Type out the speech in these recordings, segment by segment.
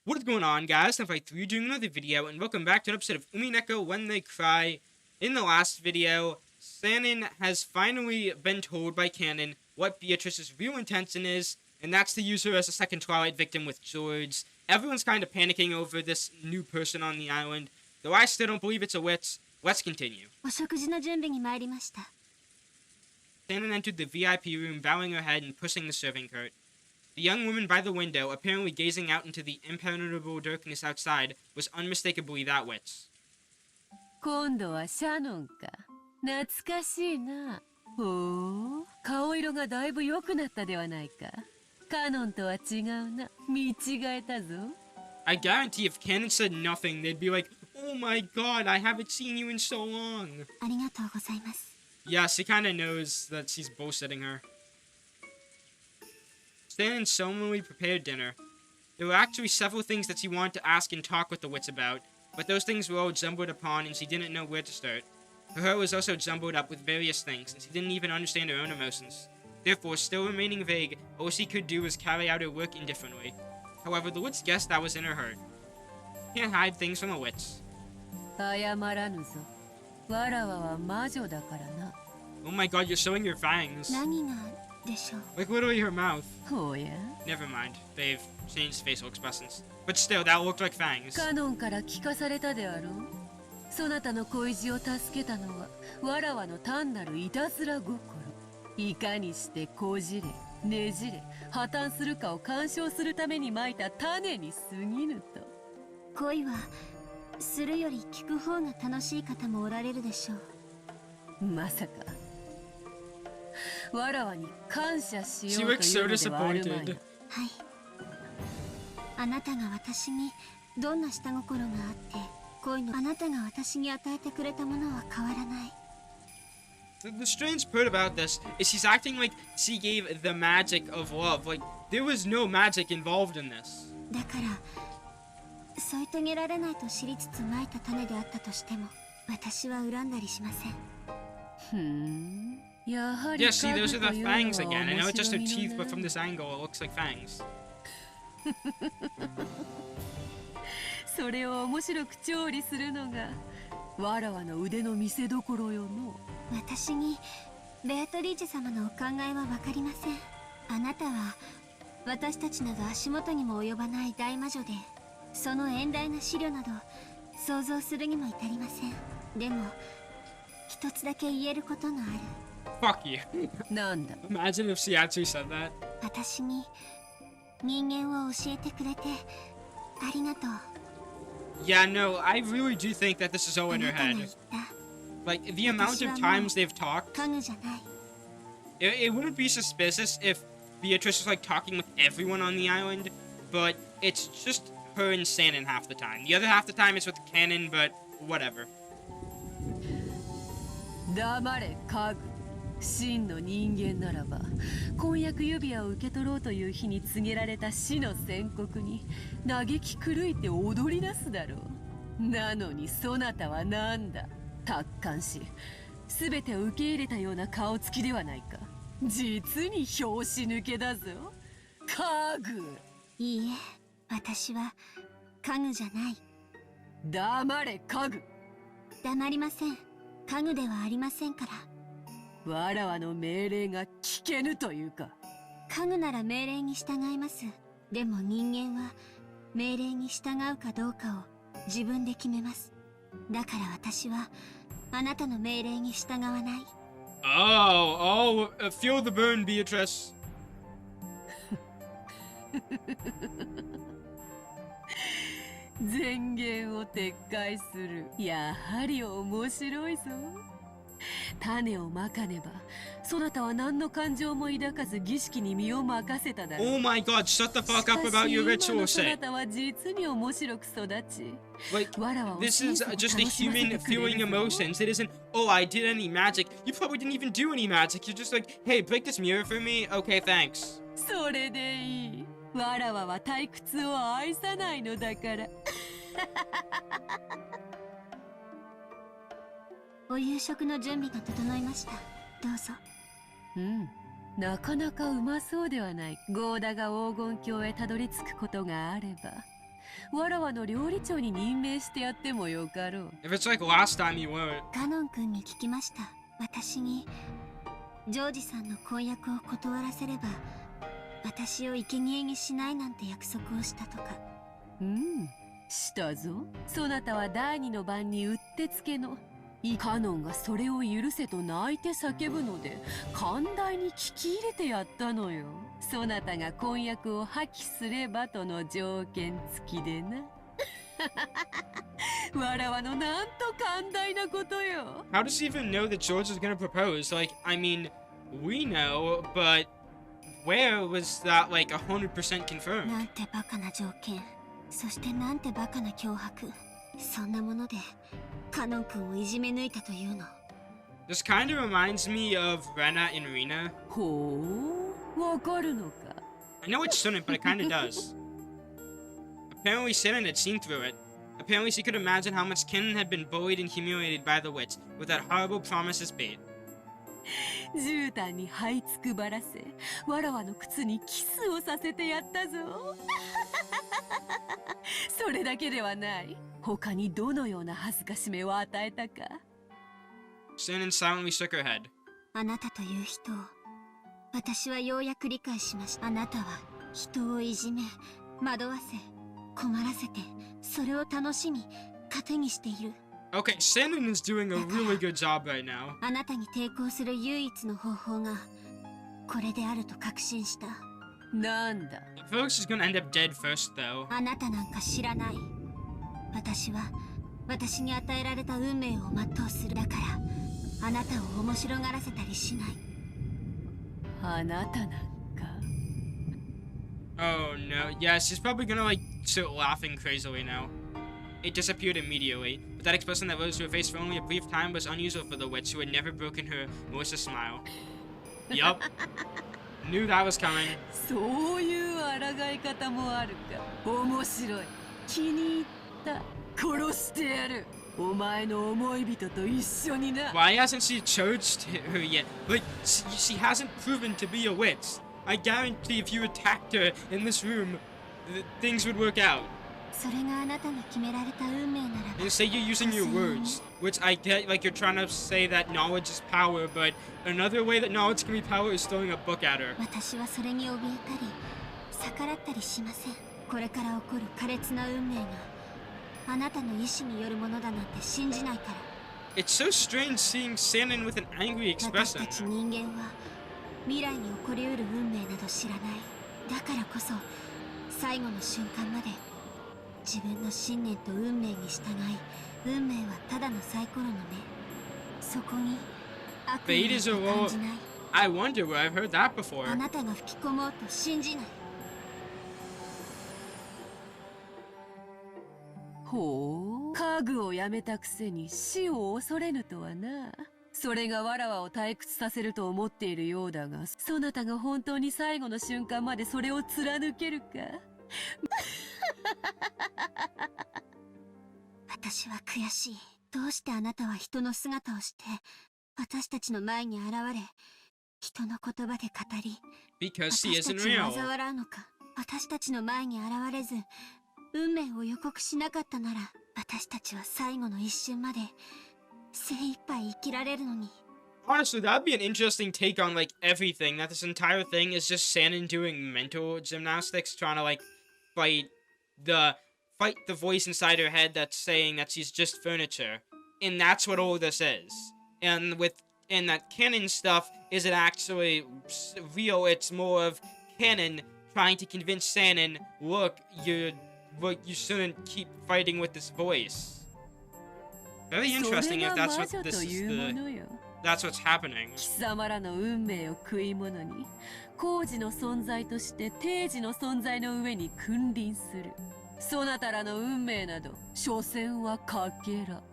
What is going on, guys? Untitled doing another video, and welcome back to an episode of Umineko When They Cry. In the last video, Sanin has finally been told by Canon what Beatrice's real intention is, and that's to use her as a second Twilight victim with swords. Everyone's kind of panicking over this new person on the island, though I still don't believe it's a witch. Let's continue. Sanin entered the VIP room, bowing her head and pushing the serving cart. The young woman by the window, apparently gazing out into the impenetrable darkness outside, was unmistakably that witch. 今度はシャノンか。懐かしいな。ほう、顔色がだいぶ良くなったではないか。カノンとは違うな。見違えたぞ。I guarantee if Canon said nothing, they'd be like, "Oh my god, I haven't seen you in so long." ありがとうございます。 Yeah, she kinda knows that she's bullshitting her. Sanin solemnly prepared dinner. There were actually several things that she wanted to ask and talk with the witch about, but those things were all jumbled upon and she didn't know where to start. Her heart was also jumbled up with various things, and she didn't even understand her own emotions. Therefore, still remaining vague, all she could do was carry out her work indifferently. However, the witch guessed that was in her heart. Can't hide things from a witch. 謝らぬぞ。わらわは魔女だからな。 Oh my god, you're showing your fangs. 何がでしょう。 Like literally her mouth. ほうや。 Never mind, they've changed facial expressions. But still, that looked like fangs. カノンから聞かされたであろう。そなたの恋路を助けたのはわらわの単なるいたずら心。いかにしてこじれ、ねじれ、破綻するかを鑑賞するためにまいた種に過ぎぬと。恋はするより聞く方が楽しい方もおられるでしょう。まさか。わらわに感謝しよ She うと looks いう so のではあるまい disappointed. はい。あなたが私にどんな下心があって、恋のあなたが私に与えてくれたものは変わらない。The strange part about this is she's acting like she gave the magic of love. Like, there was no magic involved in this. だから添い遂げられないと知りつつまいた種であったとしても、私は恨んだりしません。ふん。やはり Yeah, see, those are 家具と the いうのは fangs again. I know it's just her 面白 teeth, みの but な from this angle, it looks like fangs. それを面白く調理するのがわらわの腕の見せ所よの。私にベアトリーチェ様のお考えは分かりません。あなたは私たちなど足元にも及ばない大魔女で、その遠大な資料など想像するにも至りません。でも一つだけ言えることがある。 Fuck you. なんだ。 Imagine if she actually said that. 私に人間を教えてくれてありがとう。 Yeah, no, I really do think that this is all あ in her なたが言 head. った Like, the amount of times they've talked, 家具じゃない。 it wouldn't be suspicious if Beatrice was, like, talking with everyone on the island, but it's just her and Sanin half the time. The other half the time it's with Canon, but whatever. 黙れ家具。真の人間ならば婚約指輪を受け取ろうという日に告げられた死の宣告に嘆き狂いて踊り出すだろう。なのにそなたはなんだ。達観し全てを受け入れたような顔つきではないか。実に拍子抜けだぞ家具。いいえ、私は家具じゃない。黙れ家具。黙りません。家具ではありませんから。わらわの命令が聞けぬというか。家具なら命令に従います。でも人間は命令に従うかどうかを自分で決めます。だから私はあなたの命令に従わない。Feel the burn, Beatrice. 前言を撤回する。やはり面白いぞ。種をまかねばそなたは何の感情も抱かず儀式に身を任せただろう。 Oh my god, shut the fuck up about your ritual そな shit. たは実に面白く育ち。 Like, わらわを this is 心底 just a 楽しませ human てくれる feeling ぞ。 emotions. It isn't, oh, I did any magic. You probably didn't even do any magic. You're just like, hey, break this mirror for me? Okay, thanks. それでいい。わらわは退屈を愛さないのだから。お夕食の準備が整いました。どうぞ。うん。なかなかうまそうではない。ゴーダが黄金鏡へたどり着くことがあればわらわの料理長に任命してやってもよかろう。 If it's like last time, you won't. カノン君に聞きました。私にジョージさんの婚約を断らせれば私を生贄にしないなんて約束をしたとか。したぞ。そなたは第二の晩にうってつけのカノンがそれを許せと泣いて叫ぶので寛大に聞き入れてやったのよ。そなたが婚約を破棄すればとの条件付きでな。わらわのなんと寛大なことよ。 How does he even know that George is gonna propose? Like, I mean, we know, but where was that like 100% confirmed? なんてバカな条件、そしてなんてバカな脅迫。そんなものでカノン君をいじめ抜いたというの。 This kind of reminds me of Rena and Rina. ほう、わかるのか。 I know it shouldn't, but it kind of does. Apparently, Shannon had seen through it. Apparently, she could imagine how much Kennen had been bullied and humiliated by the witch with that horrible promise as bait. 絨毯に這いつくばらせ、わらわの靴にキスをさせてやったぞ。それだけではない。他にどのような恥ずかしめを与えたか。 Shannon silently shook her head. あなたという人を私はようやく理解しました。あなたは人をいじめ、惑わせ、困らせて、それを楽しみ、糧にしている。 Okay, Shannon is doing a really good job right now. あなたに抵抗する唯一の方法がこれであると確信した。なんだ。 I feel like she's gonna end up dead first, though. あなたなんか知らない。私は私に与えられた運命を全うする。だからあなたを面白がらせたりしない。あなたなんか。 Oh no, yeah, she's probably gonna like start laughing crazily now. It disappeared immediately, but that expression that rose to her face for only a brief time was unusual for the witch who had never broken her malicious smile. Yup. Knew that was coming. そういう抗い方もあるか。面白い。気に入った。殺してやる。お前の思い人と一緒にな。 Why hasn't she charged her yet? Like, she hasn't proven to be a witch. I guarantee if you attacked her in this room, things would work out. それがあなたが決められた運命ならば。 You say you're using your words, which I get, like you're trying to say that knowledge is power, but another way that knowledge can be power is throwing a book at her. 私はそれに怯えたり逆らったりしません。これから起こる苛烈な運命があなたの意志によるものだなんて信じないから。 It's so strange seeing Shannon with an angry 私 expression. たち人間は未来に起こりうる運命など知らない。だからこそ最後の瞬間まで自分の信念と運命に従い、運命はただのサイコロの目。そこに悪意 Fate is a なんて roll. 感じない。 I wonder where I've heard that before. あなたが吹き込もうと信じない。ほう、家具をやめたくせに死を恐れぬとはな。それがわらわを退屈させると思っているようだが、そなたが本当に最後の瞬間までそれを貫けるか。私は悔しい。どうしてあなたは人の姿をして私たちの前に現れ、人の言葉で語り、 Because she 私た isn't ちを real. 嘲笑うのか。私たちの前に現れず運命を予告しなかったなら、私たちは最後の一瞬まで精一杯生きられるのに。 Honestly, that'd be an interesting take on like everything. That this entire thing is just Shannon doing mental gymnastics, trying to like fight the voice inside her head that's saying that she's just furniture, and that's what all this is. And that canon stuff isn't actually real. It's more of canon trying to convince Shannon, look, you shouldn't keep fighting with this voice. Very interesting if that's what this is that's what's happening. 貴様らの運命を食い物に、工事の存在として定時の存在の上に君臨する。そなたらの運命など、所詮はかけら。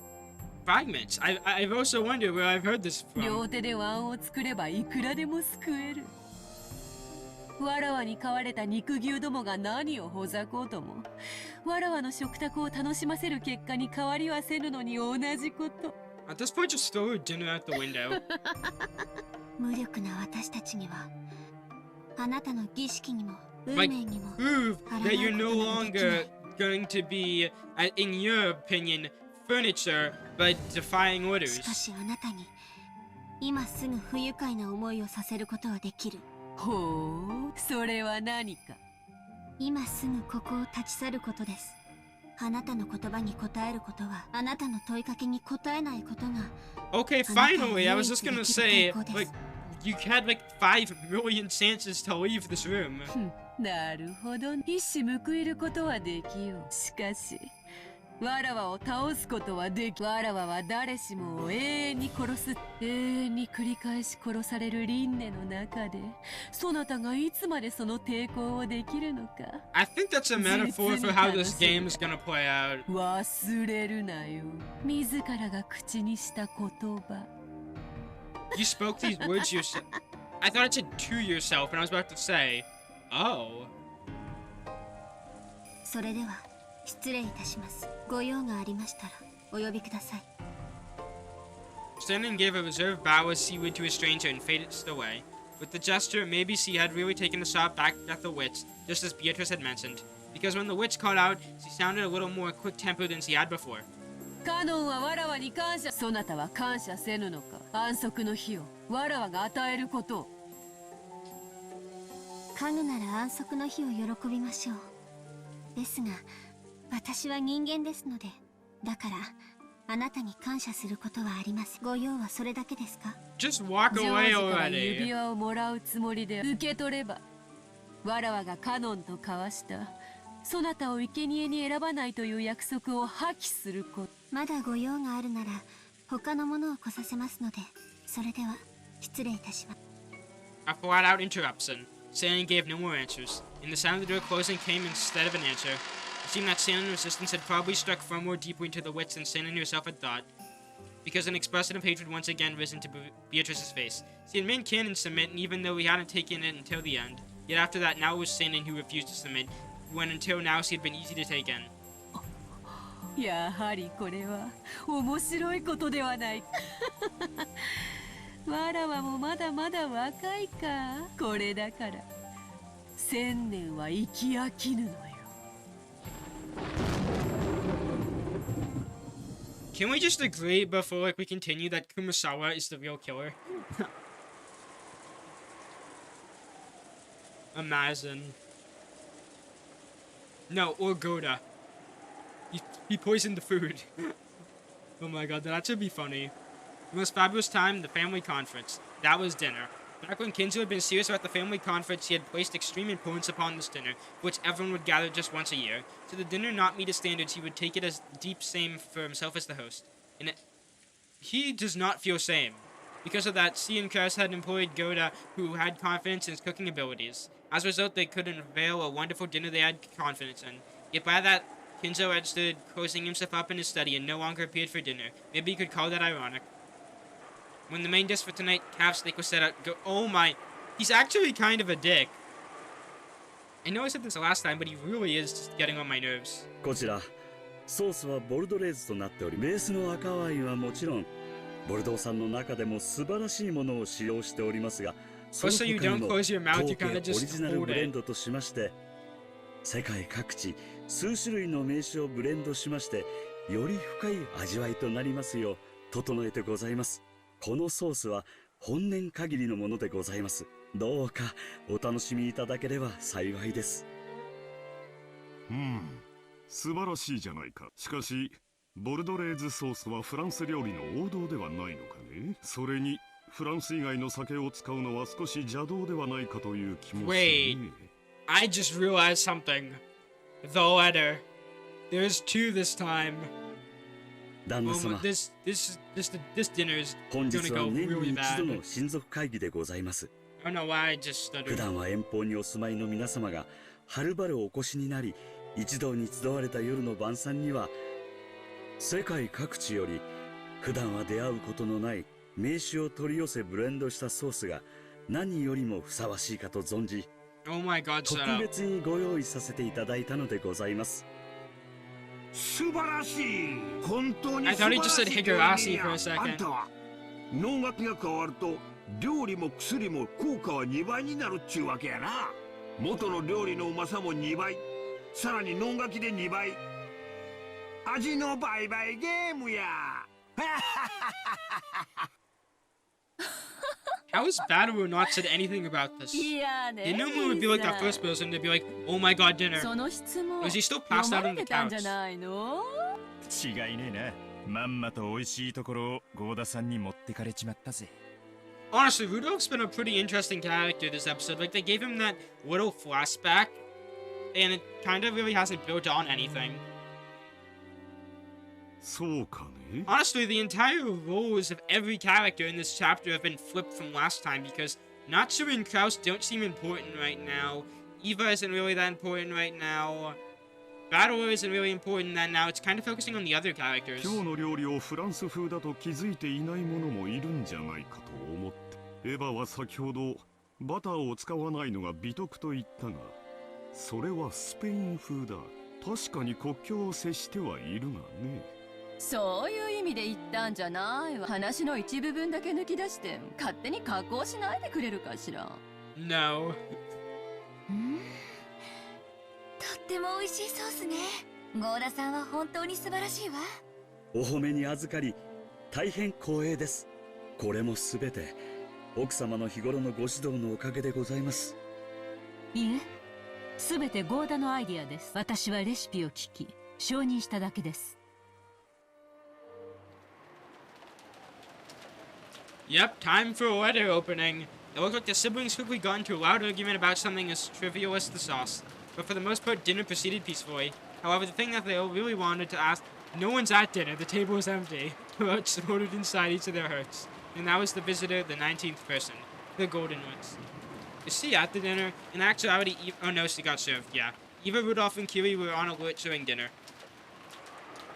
Fragments. I've also wondered where I've heard this 両 from. 手で碗を作ればいくらでも救える。わらわに飼われた肉牛どもが何をほざこうとも、わらわの食卓を楽しませる結果に変わりはせぬのに同じこと。At this point, just throw her dinner out the window. 無力な私たちにはあなたの儀式にも運 Like, 命にも prove that you're no 抗うことができない。 longer going to be, in your opinion, furniture, but defying し orders. かしあなたに今すぐ不愉快な思いをさせることはできる。ほう、それは何か。今すぐここを立ち去ることです。あなたの言葉に答えることはあなたの問いかけに答えないことが Okay, finally, I was just gonna say, like, you had like 5 million chances to leave this room. なるほど、一矢報いることはできよう。しかしわらわを倒すことはでき、わらわは誰しもを永遠に殺す、永遠に繰り返し殺される輪廻の中で、そなたがいつまでその抵抗をできるのか。 I think that's a metaphor for how this game is gonna play out. 忘れるなよ、自らが口にした言葉。 You spoke these words yourself. I thought it said to yourself, and I was about to say, oh. それでは失礼いたします。ご用がありましたらお呼びください。 Stanton gave a reserved bow as seaweed to a stranger and faded away. With the gesture, maybe she had really taken a shot back at the witch, just as Beatrice had mentioned. Because when the witch called out, she sounded a little more quick-tempered than she had before. カノンはわらわに感謝、そなたは感謝せぬのか。安息の日をわらわが与えることを。家具なら安息の日を喜びましょう。ですが私は人間ですので、だからあなたに感謝することはあります。ご用はそれだけですか？ Just walk ジョ away ージから already. 指輪をもらうつもりで受け取れば、わらわがカノンと交わしたそなたを生贄に選ばないという約束を破棄すること。まだご用があるなら他のものを来させますので、それでは失礼いたします。 A flat-out interruption. Shannon gave no more answers, and the sound of the door closing came instead of an answer. It seemed that Shannon's resistance had probably struck far more deeply into the witch than Shannon herself had thought, because an expression of hatred once again risen to Beatrice's face. She had made Cannon submit, and even though he hadn't taken it until the end, yet after that now it was Shannon who refused to submit, when until now she had been easy to take in. やはりこれは面白いことではない。わらわもまだまだ若いか。これだから1000年は生き飽きぬのよ。 Can we just agree before we continue that Kumasawa is the real killer? Imagine. No, or Goda. He poisoned the food. Oh my god, that should be funny. The most fabulous time, the family conference. That was dinner. Back when Kinzo had been serious about the family conference, he had placed extreme importance upon this dinner, which everyone would gather just once a year. Should the dinner not meet his standards, he would take it as deep shame for himself as the host. And he does not feel shame. Because of that, she and Kurs had employed Goda, who had confidence in his cooking abilities. As a result, they could unveil a wonderful dinner they had confidence in. Yet by that, Kinzo had stood closing himself up in his study and no longer appeared for dinner. Maybe you could call that ironic. When the main dish for tonight, calf steak, was set out, oh my, he's actually kind of a dick. I know I said this last time, but he really is just getting on my nerves. こちらソースはボルドレーズとなっており、ベースの赤ワインはもちろんボルドー産の中でも素晴らしいものを使用しておりますが、その他にも当家オリジナルブレンドとしまして、世界各地数種類の名酒をブレンドしまして、より深い味わいとなりますよう整えてございます。このソースは本年限りのものでございます。どうかお楽しみいただければ幸いです。素晴らしいじゃないか。しかしボルドレーズソースはフランス料理の王道ではないのかね。それにフランス以外の酒を使うのは少し邪道ではないかという気もするね。Wait, I just realized something. The letter. There's 2 this time. 旦那様、 This dinner is 本 gonna 日は go 年に really 一度 bad. の親族会議でございます。 I don't know why I just 普 stuttered. 段は遠方にお住まいの皆様がはるばるお越しになり、一堂に集われた夜の晩餐には、世界各地より普段は出会うことのない名酒を取り寄せブレンドしたソースが何よりもふさわしいかと存じ、 Oh my god, shut 特 up. 別にご用意させていただいたのでございます。素晴らしい。本当に I 素晴 thought he ら just し said い料理や。 Higurashi for a あん second. たは能楽が変わると料理も薬も効果は2倍になるっちゅうわけやな。元の料理のうまさも2倍、さらに能書きで2倍。味の売買ゲームや。How has Badaru not said anything about this? いや They ね normally would be like that first person. They'd be like, "Oh my God, dinner." その質問 Was he still 読 passed ま out れ on the てたん couch? じゃないの？違いねえな。まんまと美味しいところをゴーダさんに持ってかれちまったぜ。 Honestly, Rudolph's been a pretty interesting character this episode. Like, they gave him that little flashback, and it kind of really hasn't built on anything. そうかね。 Honestly, the entire roles of every character in this chapter have been flipped from last time because Natsu and Kraus don't seem important right now. Eva isn't really that important right now. Battler isn't really important that now. It's kind of focusing on the other characters. 今日の料理をフランス風だと気づいていない者もいるんじゃないかと思って。エヴァは先ほどバターを使わないのが美徳と言ったが、それはスペイン風だ。確かに国境を接してはいるがね。そういう意味で言ったんじゃないわ。話の一部分だけ抜き出して勝手に加工しないでくれるかしら。 No. とっても美味しいソースね。ゴーダさんは本当に素晴らしいわ。お褒めに預かり大変光栄です。これもすべて奥様の日頃のご指導のおかげでございます。いえ、すべてゴーダのアイディアです。私はレシピを聞き承認しただけです。 Yep, time for a letter opening. It looked like the siblings quickly got into a loud argument about something as trivial as the sauce. But for the most part, dinner proceeded peacefully. However, the thing that they all really wanted to ask, no one's at dinner, the table is empty, exploded inside each of their hearts. And that was the visitor, the 19th person, the Golden Ones. Is she at the dinner? In actuality, oh no, she got served, yeah. Eva, Rudolph, and Kiri were on alert during dinner.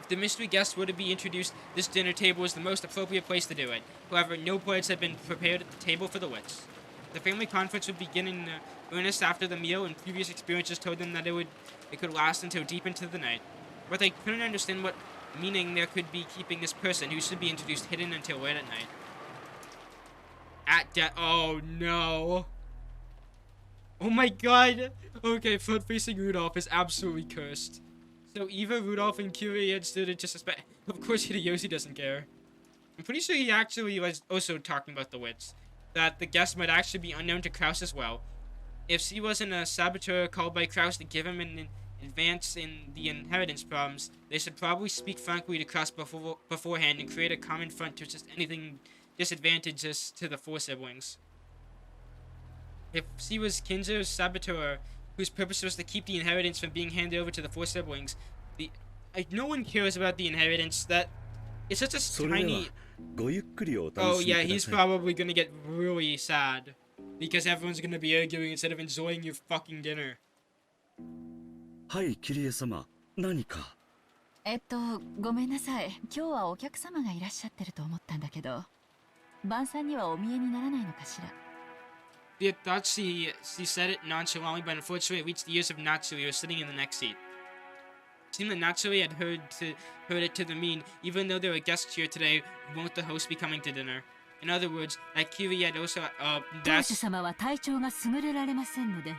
If the mystery guest were to be introduced, this dinner table was the most appropriate place to do it. However, no plates had been prepared at the table for the wits. The family conference would begin in earnest after the meal, and previous experiences told them that it could last until deep into the night. But they couldn't understand what meaning there could be keeping this person who should be introduced hidden until late at night. Oh no. Oh my god. Okay, front facing Rudolph is absolutely cursed. So Eva, Rudolph, and Kyrie had stood to suspect. Of course, Hideyoshi doesn't care. I'm pretty sure he actually was also talking about the wits. That the guest might actually be unknown to Kraus as well. If she wasn't a saboteur called by Kraus to give him an advance in the inheritance problems, they should probably speak frankly to Kraus beforehand and create a common front to just anything disadvantageous to the four siblings. If she was Kinzo's saboteur, whose purpose was to keep the inheritance from being handed over to the four siblings, no one cares about the inheritance. That it's such a tiny. Oh yeah, he's probably gonna get really sad because everyone's gonna be arguing instead of enjoying your fucking dinner. はい、キリエ様、何か。ごめんなさい。今日はお客様がいらっしゃってると思ったんだけど、晩餐にはお見えにならないのかしら。I thought she said it nonchalantly, but unfortunately it reached the ears of Natsui, who was sitting in the next seat. It seemed that Natsui had heard it to the mean, even though there were guests here today, won't the host be coming to dinner? In other words, that Kiri had also, 当主様は体調が優れられませんので、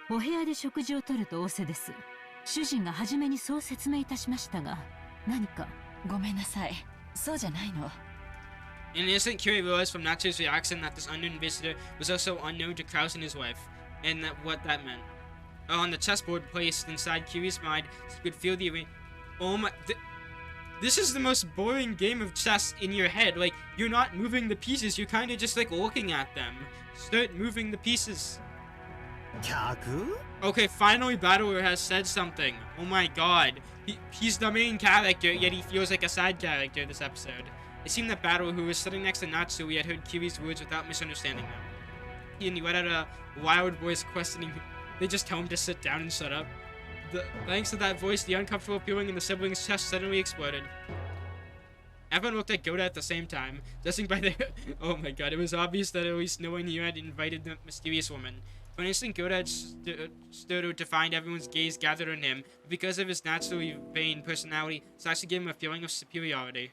お部屋で食事をとると仰せです。主人が初めにそう説明いたしましたが、何か。ごめんなさい。そうじゃないの。In an instant, Kiri realized from Natsu's reaction that this unknown visitor was also unknown to Kraus and his wife, and what that meant. On the chessboard placed inside Kiri's mind, she could feel the oh my... This is the most boring game of chess in your head. Like, you're not moving the pieces, you're kind of just like looking at them. Start moving the pieces. Okay, finally Battler has said something. Oh my god. He's the main character, yet he feels like a side character this episode. It seemed that Battler, who was sitting next to Natsui, had heard Kiri's words without misunderstanding them. He let out a loud voice questioning him. They just tell him to sit down and shut up. Thanks to that voice, the uncomfortable feeling in the siblings' chest suddenly exploded. Everyone looked at Goda at the same time, judging by their... Oh my god, it was obvious that at least no one here had invited the mysterious woman. For an instant, Goda had stood to find everyone's gaze gathered on him, but because of his naturally vain personality, this actually gave him a feeling of superiority.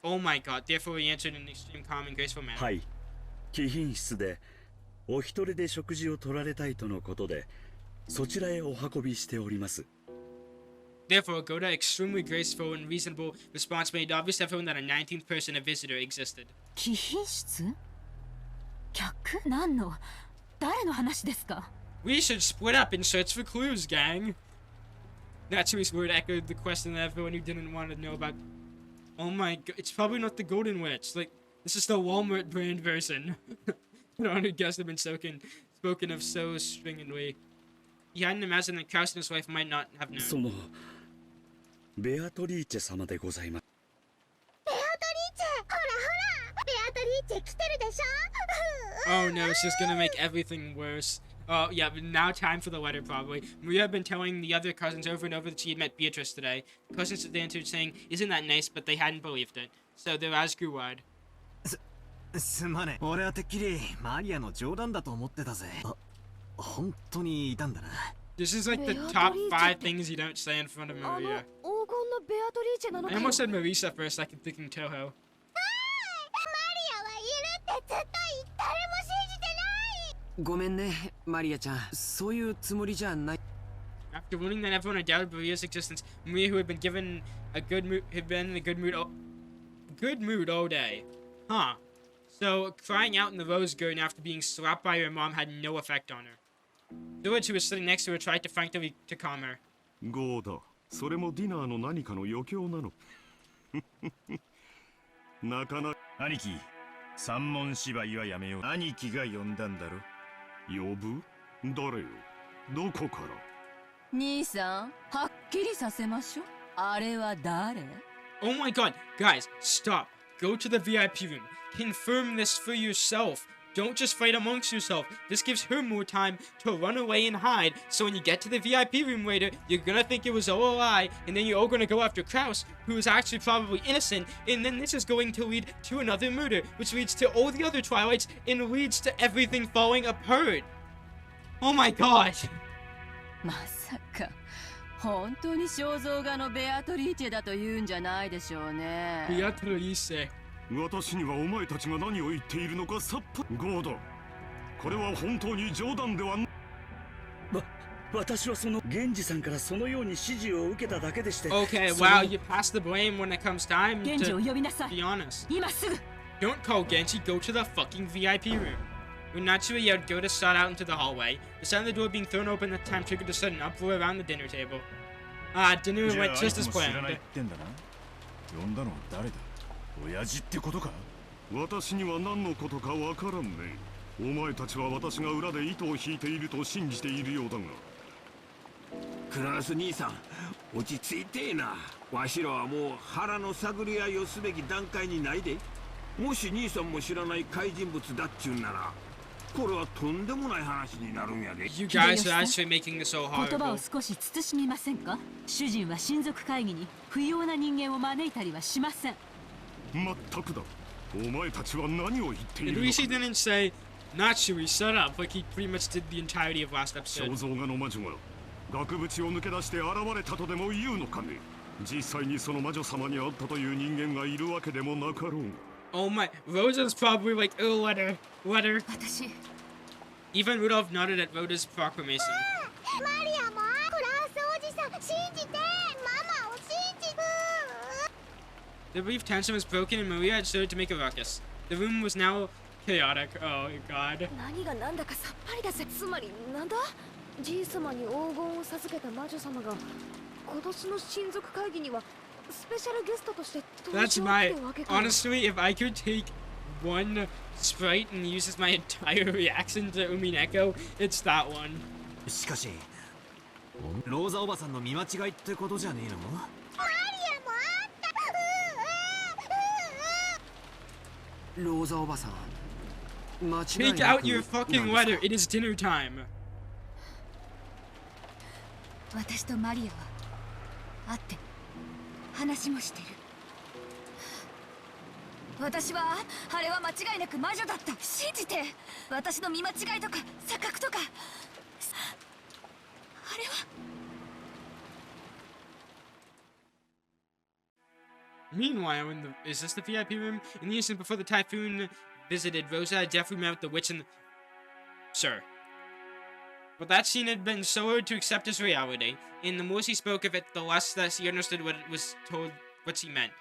Oh my god, therefore he answered in an extreme calm and graceful manner. はい、貴賓室でお一人で食事を取られたいとのことで、そちらへお運びしております。Therefore, Goda, extremely graceful and reasonable response made obvious to everyone that a 19th person, a visitor, existed. 貴賓室？客？何の？誰の話ですか？ We should split up and search for clues, gang. Natsui's word echoed the question that everyone who didn't want to know about. Oh my god, it's probably not the Golden Witch. Like, this is the Walmart brand version. No one who guessed had been spoken of so stringently. He hadn't imagined that Kraus and his wife might not have known. そのベアトリーチェ様でございます。ベアトリーチェ、ほらほら、ベアトリーチェ来てるでしょ。 Oh no, it's just gonna make everything worse. Oh yeah, but now time for the letter probably. Maria had been telling the other cousins over and over that she had met Beatrice today. The cousins had answered saying, "Isn't that nice?" but they hadn't believed it. So their eyes grew wide. すまね。俺はてっきりマリアの冗談だと思ってたぜ。あ、本当にいたんだな。This is like the top 5 things you don't say in front of Maria. I almost said Marisa for a second, thinking Toho. ごめんね、マリアちゃん。そういうつもりじゃない。 After warning that everyone had doubted Maria's existence, Maria, who had been given a good mood, had been in a good mood all day. Huh. So, crying out in the rose garden after being slapped by her mom had no effect on her. George, who was sitting next to her, tried to frankly to calm her. ゴーダ、それもディナーの何かの余興なの。なかなか。兄貴、三文芝居はやめよう。兄貴が呼んだんだろ。呼ぶ？誰よ？どこから？兄さん、はっきりさせましょう。あれは誰？ Oh my god, guys, stop. Go to the VIP room. Confirm this for yourself. Don't just fight amongst yourself. This gives her more time to run away and hide. So when you get to the VIP room later, you're gonna think it was all a lie, and then you're all gonna go after Kraus, who is actually probably innocent, and then this is going to lead to another murder, which leads to all the other Twilights, and leads to everything falling apart. Oh my god. まさか本当に肖像画のベアトリーチェだと言うんじゃないでしょうね。 Beatrice. 私にはお前たちが何を言っているのかさっぱり。ゴーダ、これは本当に冗談では。私はその源氏さんからそのように指示を受けただけでして。Okay, wow, you pass the blame when it comes time 源氏を to 呼びなさい。 be honest. 今すぐ。 Don't call Genji, go to the fucking VIP room. When Natsue yelled, Goda shot out into the hallway. The sound of the door being thrown open at the time triggered a sudden uproar around the dinner table. Dinner went just as planned. 呼んだのは誰だ？親父ってことか？私には何のことかわからんね。お前たちは私が裏で糸を引いていると信じているようだが。クラス兄さん、落ち着いてえな。わしらはもう腹の探り合いをすべき段階にないで。もし兄さんも知らない怪人物だっちゅうなら、これはとんでもない話になるんやで。 You guys are actually making this so 言葉を horrible. 少し慎みませんか？主人は親族会議に不要な人間を招いたりはしません。まったくだ。お前たちは何を言ってい At るの least か。 he didn't say, Natsui, shut up, like he pretty much did the entirety of last 肖 episode. 像画の魔女が額縁を抜け出して現れたとでも言うのかね。実際にその魔女様に会ったという人間がいるわけでもなかろう。 Oh my, Rosa's probably like, oh, letter. 私 Even Rudolf nodded at Rhoda's proclamation. マリアもクラスおじさん信じて、ママを信じて。 The brief tension was broken and Maria had started to make a ruckus. The room was now chaotic. Oh god. 何が何だかさっぱりだぜ。つまりなんだ？じい様に黄金を授けた魔女様が今年の親族会議にはスペシャルゲストとして登場 That's my ってわけか。 honestly, if I could take one sprite and use as my entire reaction to Umineko, it's that one. しかし、ローザおばさんの見間違いってことじゃねえの？マリアもあった。ローザおばさん、間違い Take な out く your fucking letter. It is dinner time. 私とマリアは会って話もしてる。私はあれは間違いなく魔女だった。信じて。私の見間違いとか錯覚とか、あれは。 Meanwhile, is this the VIP room? In the instant before the typhoon visited, Rosa had definitely met with the witch and Sure. But that scene had been so hard to accept as reality, and the more she spoke of it, the less that she understood what she meant.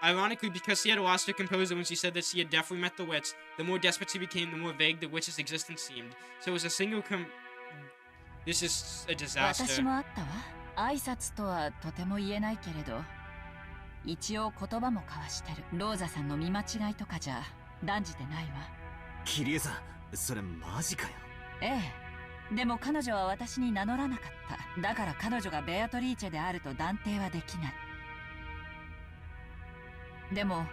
Ironically, because she had lost her composure when she said that she had definitely met the witch, the more desperate she became, the more vague the witch's existence seemed. So it was a single This is a disaster. 私もあったわ。挨拶とはとても言えないけれど、一応言葉も交わしてる。ローザさんの見間違いとかじゃ断じてないわ。キリエさん、それマジかよ。ええ。でも彼女は私に名乗らなかった。だから彼女がベアトリーチェであると断定はできない。でも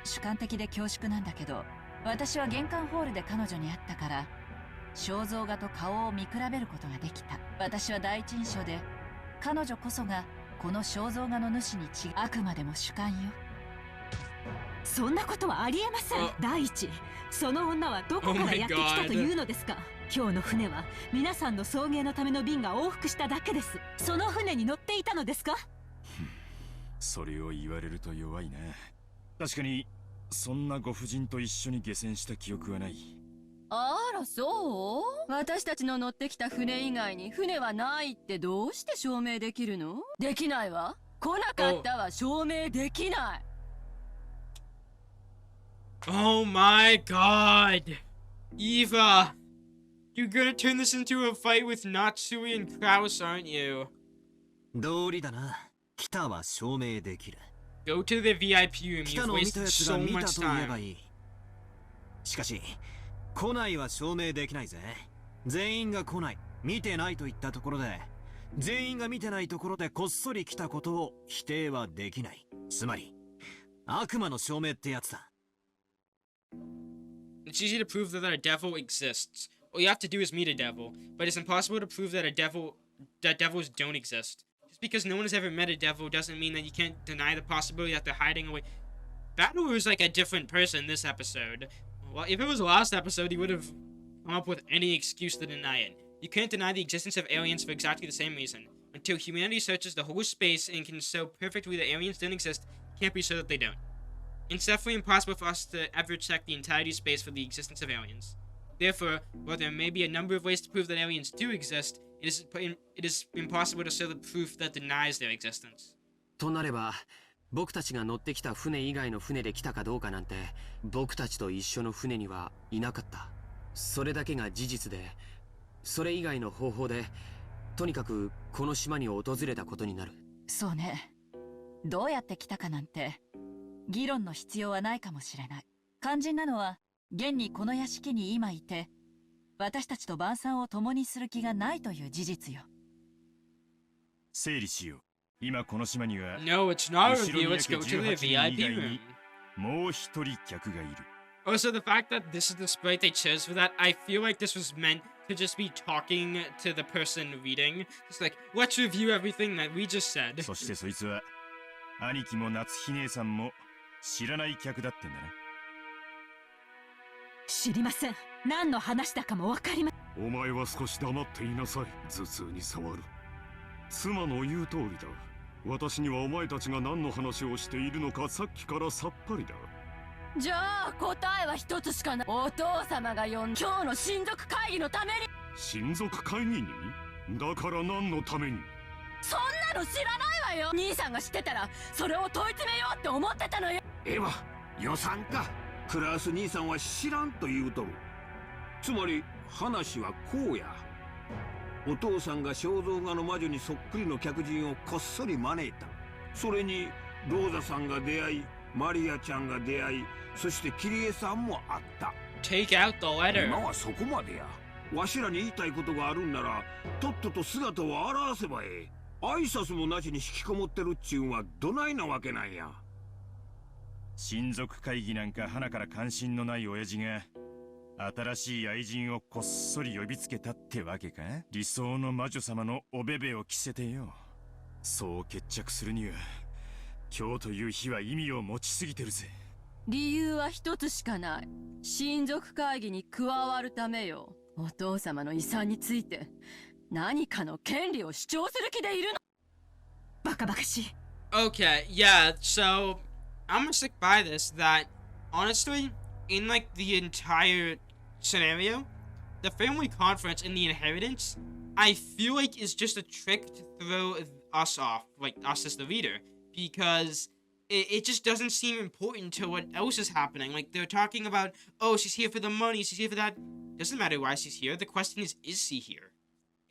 主観的で恐縮なんだけど、私は玄関ホールで彼女に会ったから肖像画と顔を見比べることができた。私は第一印象で彼女こそがこの肖像画の主に違う。あくまでも主観よ。そんなことはありえません。第一、その女はどこからやってきたというのですか。今日の船は皆さんの送迎のための便が往復しただけです。その船に乗っていたのですか。それを言われると弱いな。確かにそんなご婦人と一緒に下船した記憶はない。あらそう？私たちの乗ってきた船以外に船はないってどうして証明できるの？できないわ。来なかったは証明できない。Oh my god! Eva! You're gonna turn this into a fight with Natsui and Kraus, aren't you? 道理だな。来たは証明できる。Go to the VIP room. 来た You've のを見た wasted やつ so が見た much と言えば time. いい。しかし、来ないは証明できないぜ。全員が来ない、見てないと言ったところで、全員が見てないところでこっそり来たことを否定はできない。つまり、悪魔の証明ってやつだ。It's easy to prove that a devil exists. All you have to do is meet a devil, but it's impossible to prove that devils don't exist. Just because no one has ever met a devil doesn't mean that you can't deny the possibility that they're hiding away. Battle was like a different person this episode. Well, if it was the last episode, he would have come up with any excuse to deny it. You can't deny the existence of aliens for exactly the same reason. Until humanity searches the whole space and can show perfectly that aliens don't exist, can't be sure that they don't. It's definitely impossible for us to ever check the entirety of space for the existence of aliens. Therefore, while there may be a number of ways to prove that aliens do exist, it is impossible to show the proof that denies their existence. となれば、僕たちが乗ってきた船以外の船で来たかどうかなんて、僕たちと一緒の船にはいなかった。それだけが事実で、それ以外の方法で、とにかくこの島に訪れたことになる。そうね。どうやって来たかなんて議論の必要はないかもしれない。肝心なのは現にこの屋敷に今いて私たちと晩餐を共にする気がないという事実よ。整理しよう。今この島には No, it's not a review. Let's go to the VIP room. もう一人客がいる。Also, the fact that this is the sprite they chose for that, I feel like this was meant to just be talking to the person reading. Just like, let's review everything that we just said. そしてそいつは兄貴も夏日姉さんも知らない客だってんだな。知りません。何の話だかもわかりません。お前は少し黙っていなさい。頭痛に触る。妻の言う通りだ。私にはお前たちが何の話をしているのかさっきからさっぱりだ。じゃあ答えは一つしかない。お父様が呼んだ今日の親族会議のために。親族会議に？だから何のために？そんなの知らないわよ。兄さんが知ってたらそれを問い詰めようって思ってたのよ。えわ、予算か。クラース兄さんは知らんと言うとる。つまり話はこうや。お父さんが肖像画の魔女にそっくりの客人をこっそり招いた。それにローザさんが出会い、マリアちゃんが出会い、そしてキリエさんもあった。Take out the letter. 今はそこまでや。わしらに言いたいことがあるんならとっとと姿を現せばええ。挨拶もなしに引きこもってるっちゅうんはどないなわけなんや。親族会議なんか花から関心のない親父が新しい愛人をこっそり呼びつけたってわけか。理想の魔女様のおべべを着せてよ。そう決着するには今日という日は意味を持ちすぎてるぜ。理由は一つしかない。親族会議に加わるためよ。お父様の遺産について何かの権利を主張する気でいるの。バカバカしい。Okay, yeah, so I'm gonna stick by this that honestly, in like the entire scenario, the family conference and the inheritance, I feel like is just a trick to throw us off, like us as the reader, because it just doesn't seem important to what else is happening. Like, they're talking about, oh, she's here for the money, she's here for that. Doesn't matter why she's here. The question is she here?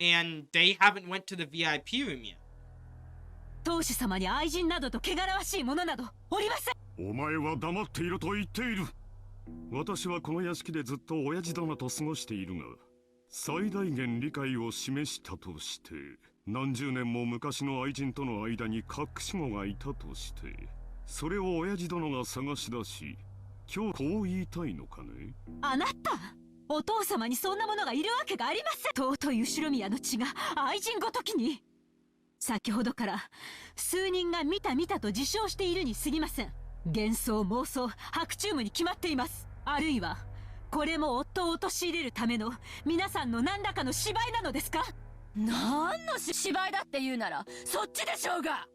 And they haven't went to the VIP room yet. 当主様に愛人などと汚らわしいものなどおりません。お前は黙っていると言っている。私はこの屋敷でずっと親父殿と過ごしているが、最大限理解を示したとして、何十年も昔の愛人との間に隠し子がいたとして、それを親父殿が探し出し、今日こう言いたいのかね。あなた、お父様にそんなものがいるわけがありません。尊い後宮の血が愛人ごときに。先ほどから数人が見たと自称しているに過ぎません。幻想妄想白チュームに決まっています。あるいはこれも夫を陥れるための皆さんの何らかの芝居なのですか？何の芝居だって言うならそっちでしょうが。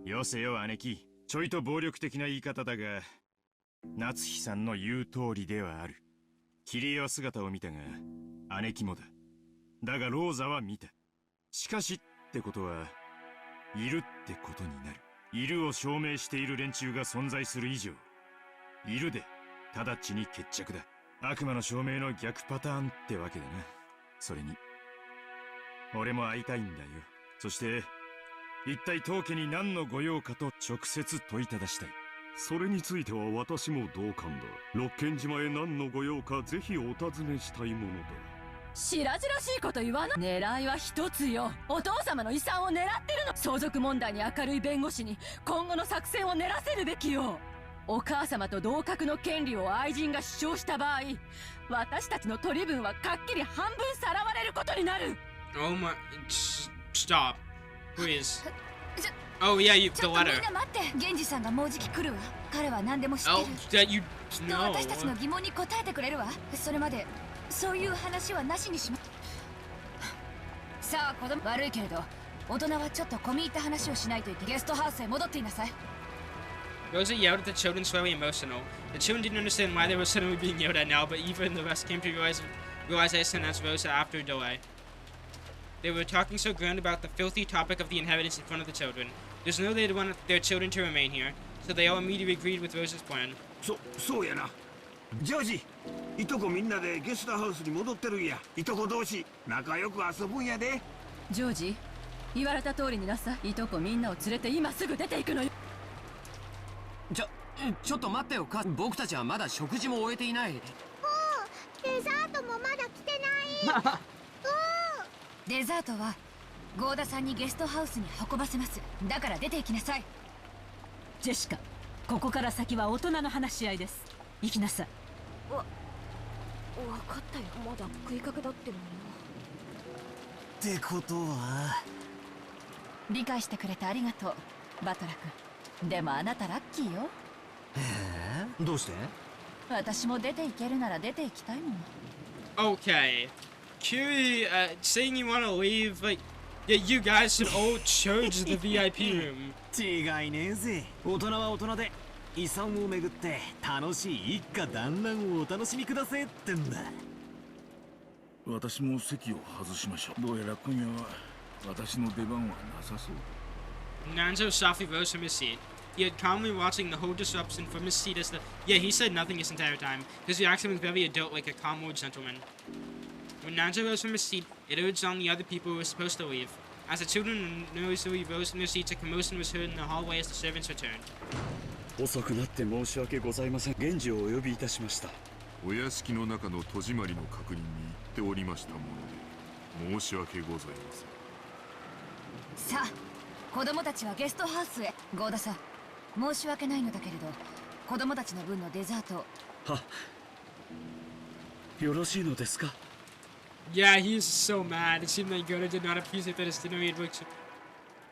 よせよ姉貴、ちょいと暴力的な言い方だが、夏日さんの言う通りではある。キリエは姿を見たが姉貴もだ。だがローザは見た。しかしってことは、いるってことになる。いるを証明している連中が存在する以上、いるで直ちに決着だ。悪魔の証明の逆パターンってわけだな。それに俺も会いたいんだよ。そして一体当家に何の御用かと直接問いただしたい。それについては私も同感だ。六軒島へ何の御用かぜひお尋ねしたいものだ。白々しいこと言わない。狙いは一つよ。お父様の遺産を狙ってるの。相続問題に明るい弁護士に今後の作戦を練らせるべきよ。お母様と同格の権利を愛人が主張した場合、私たちの取り分はかっきり半分さらわれることになる。Oh my... Stop. Please. Oh yeah, the letter. ちょっとみんな待って。源氏さんがもうじき来るわ。彼は何でも知ってる。Oh, that you きっと私たちの疑問に答えてくれるわ。それまでそういう話はなしにしま。さあ子供、悪いけれど大人はちょっと込み入った話をしないといけ。ゲストハウスへ戻っていなさい。Rosa yelled at the children, slowly emotional. The children didn't understand why they were suddenly being yelled at now, but Eva and the rest came to realization as Rosa after a delay. They were talking so grand about the filthy topic of the inhabitants in front of the children. There's no way they want their children to remain here, so they all immediately agreed with Rosa's plan. そうやな。ジョージ、いとこみんなでゲストハウスに戻ってるんや。いとこ同士仲良く遊ぶんやで。ジョージ、言われた通りになさい。いとこみんなを連れて今すぐ出ていくのよ。ちょっと待ってよ。僕たちはまだ食事も終えていない。デザートもまだ来てない。デザートはゴーダさんにゲストハウスに運ばせます。だから出て行きなさい。ジェシカ、ここから先は大人の話し合いです。行きなさい。わかったよ。まだ食いかけだってるのってことは理解してくれてありがとうバトラ君。でもあなたラッキーよ。どうして？私も出て行けるなら出て行きたいもん。 Okay. Kiri, saying you want to leave, like, yeah, you guys should all charge the VIP room. 違いねえぜ。大人は大人で遺産をめぐって楽しい一家団らんをお楽しみくださいってんだ。私も席を外しましょう。どうやら今夜は私の出番はなさそう。Nanzo softly rose from his seat. He had calmly watching the whole disruption from his seat as the... Yeah, he said nothing this entire time. His reaction was very adult, like a calm old gentleman. When Nanzo rose from his seat, it urged on the other people who were supposed to leave. As the children noisily rose from their seats, a commotion was heard in the hallway as the servants returned. 遅くなって申し訳ございません。源氏をお呼びいたしました。お屋敷の中の戸締まりの確認に行っておりましたもので申し訳ございません。さあ子供たちはゲストハウスへ。ゴーダさん、申し訳ないのだけれど子供たちの分のデザートを。は、よろしいのですか？ Yeah, he is so mad. It seemed like Goda did not appreciate that his dinner he had worked.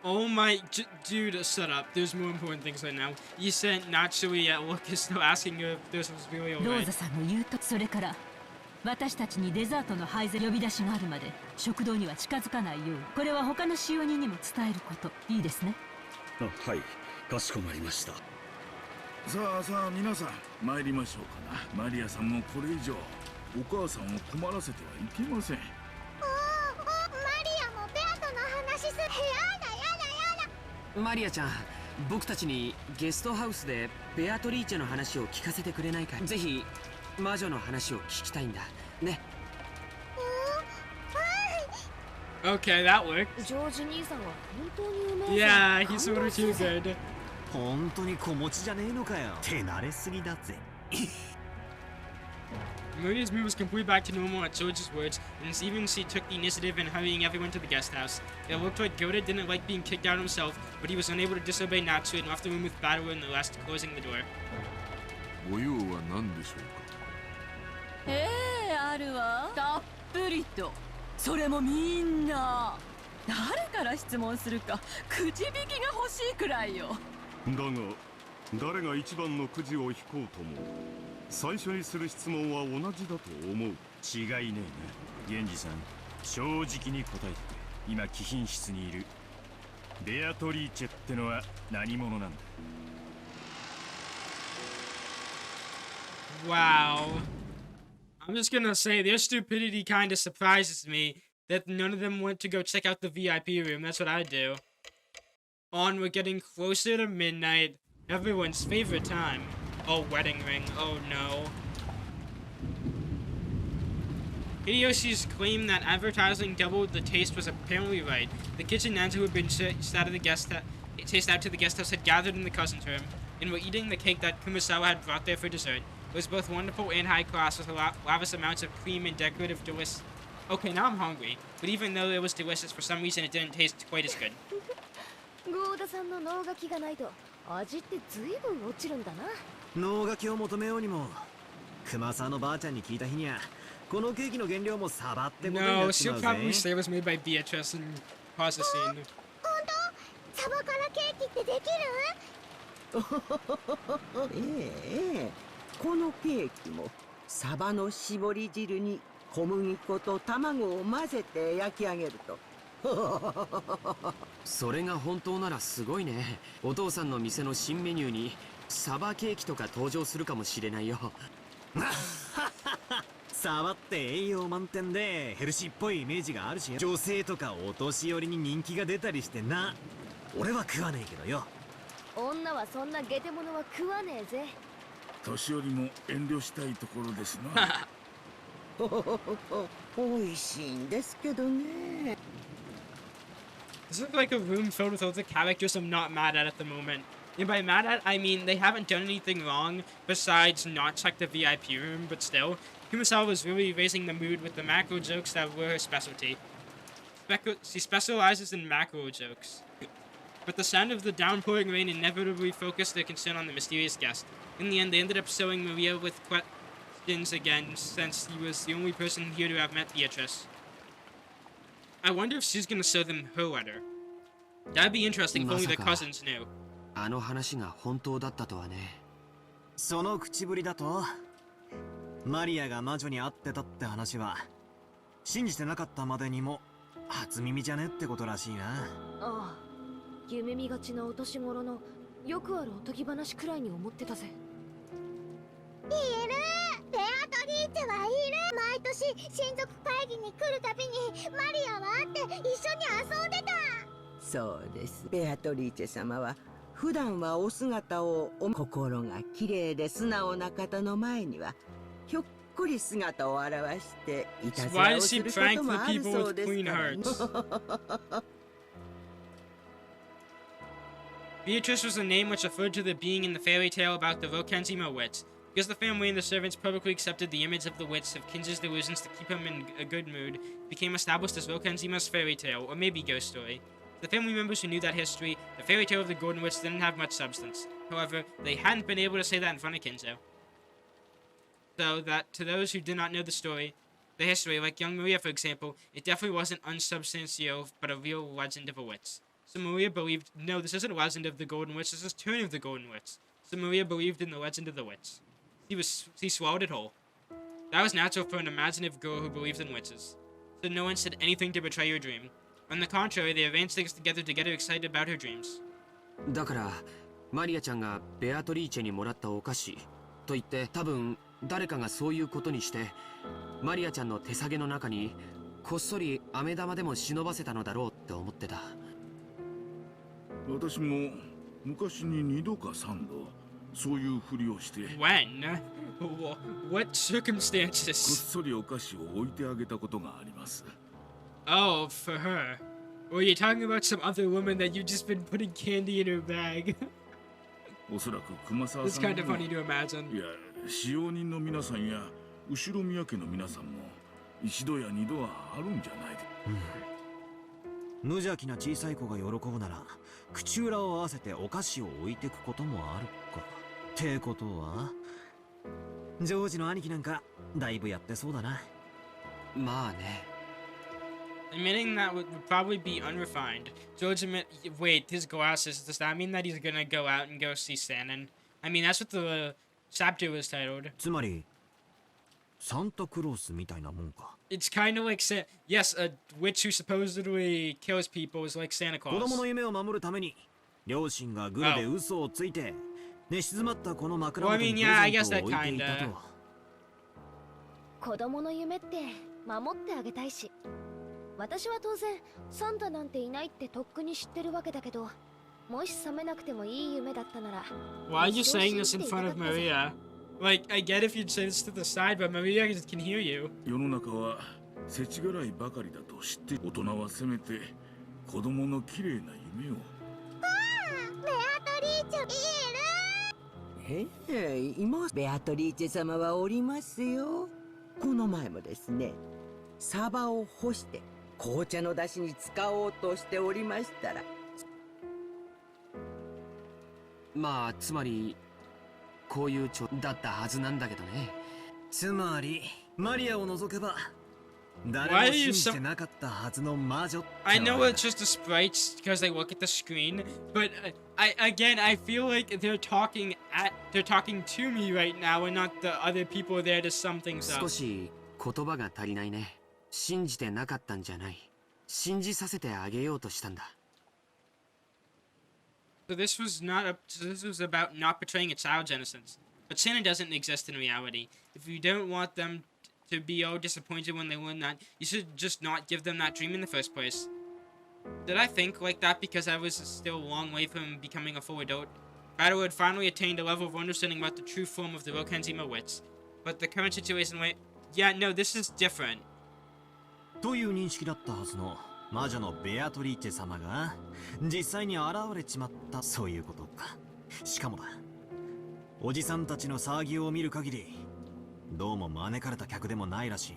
Oh my... dude, shut up. There's more important things right now. You sent naturally at look is still asking you if this was really ロ alright. ーザさんの言うと、それから私たちにデザートの配膳呼び出しがあるまで食堂には近づかないよう、これは他の使用人にも伝えること。いいですね。はい、かしこまりました。さあさあ皆さん参りましょうかな。マリアさんもこれ以上お母さんを困らせてはいけません。マリアもベアとの話す。やだやだやだ。マリアちゃん、僕たちにゲストハウスでベアトリーチェの話を聞かせてくれないか。ぜひ魔女の話を聞きたいんだね。Okay, that worked. ジョージ兄さんは本当にうめえ。Yeah, he's sort of too good. 本当に子持ちじゃねえのかよ。手慣れすぎだぜ。Maria's mood was completely back to normal at George's words, and even she took the initiative in hurrying everyone to the guest house. It looked like Gota didn't like being kicked out himself, but he was unable to disobey Natsu and left the room with Battle and the rest, closing the door. ご用は何でしょうか。あるわ。たっぷりと。それもみんな。誰から質問するかくじ引きが欲しいくらいよ。だが誰が一番のくじを引こうとも最初にする質問は同じだと思う。違いねえな。源氏さん、正直に答えてくれ。今貴賓室にいるベアトリーチェってのは何者なんだ。 Wow. I'm just gonna say, their stupidity kind of surprises me that none of them went to go check out the VIP room. That's what I do. On, we're getting closer to midnight. Everyone's favorite time. Oh, wedding ring. Oh, no. Hideyoshi's claim that advertising doubled the taste was apparently right. The kitchen nuns who had been chased out to the guest house had gathered in the cousin's room and were eating the cake that Kumasawa had brought there for dessert. It was both wonderful and high class with lavish amounts of cream and decorative delicious. Okay, now I'm hungry, but even though it was delicious, for some reason it didn't taste quite as good. ゴーダさんの脳書きがないと味ってずいぶん落ちるんだな。脳書きを求めようにも熊沢のばあちゃんに聞いた日にはこのケーキの原料もサバってことにな No, っちま she'll うぜ。 probably say it was made by Beatrice and pause the scene. 本当？サバからケーキってできる？このケーキもサバの絞り汁に小麦粉と卵を混ぜて焼き上げると。それが本当ならすごいね。お父さんの店の新メニューにサバケーキとか登場するかもしれないよ。サバって栄養満点でヘルシーっぽいイメージがあるし、女性とかお年寄りに人気が出たりしてな。俺は食わねえけどよ。女はそんなゲテモノは食わねえぜ。年寄りも遠慮したいところですな。美味しいんですけどね。This is like a room filled with all the characters I'm not mad at the moment. And by mad at, I mean they haven't done anything wrong besides not check the VIP room, but still, Kumasawa was really raising the mood with the macro jokes that were her specialty. She specializes in macro jokes. But the sound of the downpouring rain inevitably focused their concern on the mysterious guest. In the end, they ended up showing Maria with questions again, since he was the only person here to have met Beatrice. I wonder if she's gonna show them her letter. That'd be interesting if only the cousins knew. あの話が本当だったとはね。その口ぶりだとマリアが魔女に会ってたって話は信じてなかったまでにも初耳じゃねってことらしいな。ああ、夢見がちなお年頃のよくあるおとぎ話くらいに思ってたぜ。いる！ベアトリーチェはいる！毎年親族会議に来るたびにマリアは会って一緒に遊んでた！そうです。ベアトリーチェ様は普段はお姿を心が綺麗で素直な方の前にはひょっこり姿を現していたずらをすることもあるそうですからね。Beatrice was a name which referred to the being in the fairy tale about the Rokenzima witch. Because the family and the servants publicly accepted the image of the witch of Kinza's delusions to keep him in a good mood, became established as Rokenzima's fairy tale, or maybe ghost story. The family members who knew that history, the fairy tale of the Golden Witch didn't have much substance. However, they hadn't been able to say that in front of Kinzo. So that, to those who did not know the history, like young Maria for example, it definitely wasn't unsubstantial, but a real legend of a witch. So Maria believed, no, this isn't a legend of the Golden Witch, this is Turn of the Golden Witch. So Maria believed in the legend of the witch. She swallowed it whole. That was natural for an imaginative girl who believed in witches. So no one said anything to betray her dream. On the contrary, they arranged things together to get her excited about her dreams. だからマリアちゃんがベアトリーチェにもらったお菓子と言って多分誰かがそういうことにしてマリアちゃんの手提げの中にこっそり飴玉でも忍ばせたのだろうって思ってた。私も昔に2度か3度そういうふりをして When? What こっ circumstances? そりお菓子を置いてあげたことがあります。 Oh, for her. Or you're talking about some other woman that you've just been putting candy in her bag. おそらく熊沢 It's さん kind of funny to imagine. いや使用人の皆さんや後ろ宮家の皆さんも一度や二度はあるんじゃないで、無邪気な小さい子が喜ぶなら口裏を合わせてお菓子を置いてくこともあるか。ってことはジョージの兄貴なんかだいぶやってそうだな。まあね。Admitting that would probably be unrefined. George wait, his glasses, does that mean that he's gonna go out and go see Shannon? I mean, that's what the chapter was titled. つまりサンタクロースみたいなもんか。 It's kind of like, yes, a witch who supposedly kills people is like Santa 子供 Claus. の夢を守るために両親がグルで嘘をついて寝静まったこの枕元にプレゼントを置いていたと。子供の夢って守ってあげたいし、私は当然サンタなんていないってとっくに知ってるわけだけど、もし覚めなくてもいい夢だったなら。 Why are you saying this in front of Maria? Like, I get if you'd say this to the side, but Maria can hear you. 世の中は世知辛いばかりだと知って大人はせめて子供の綺麗な夢を。ベアトリーチェいる。今ベアトリーチェ様はおりますよ。この前もですね、サバを干して紅茶の出汁に使おうとしておりましたら。まあつまりこういうだったはずなんだけどね。つまりマリアを除けば誰も信じてなかったはずの魔女。 I know it's just the sprites because they look at the screen, but I feel like they're talking to me right now and not the other people there to sum things up. 少し言葉が足りないね。信じてなかったんじゃない。信じさせてあげようとしたんだ。So this was about not betraying a child's innocence. But Santa doesn't exist in reality. If you don't want them to be all disappointed when they learn that, you should just not give them that dream in the first place. Did I think like that because I was still a long way from becoming a full adult? Battle had finally attained a level of understanding about the true form of the Rokenzima wits. But the current situation, yeah, no, this is different. という認識だったはずの魔女のベアトリーチェ様が実際に現れちまった。そういうことか。しかもだ、おじさんたちの騒ぎを見る限りどうも招かれた客でもないらしい。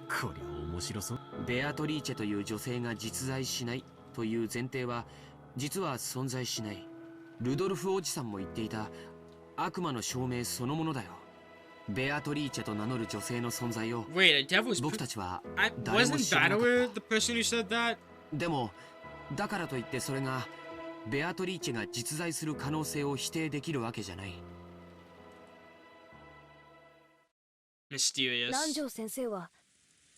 こりゃ面白そう。ベアトリーチェという女性が実在しないという前提は実は存在しない。ルドルフおじさんも言っていた悪魔の証明そのものだよ。ベアトリーチェと名乗る女性の存在を僕たちは誰も知らなかった。でもだからといってそれがベアトリーチェが実在する可能性を否定できるわけじゃない。Mysterious. 南條先生は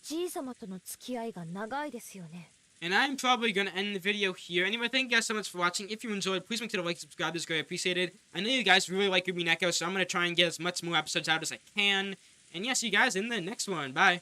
じい様との付き合いが長いですよね。 And I'm probably going to end the video here. Anyway, thank you guys so much for watching. If you enjoyed, please make sure to like, subscribe. This is greatly appreciated. I know you guys really like Umineko, so I'm going to try and get as much more episodes out as I can. And yeah, see you guys in the next one. Bye.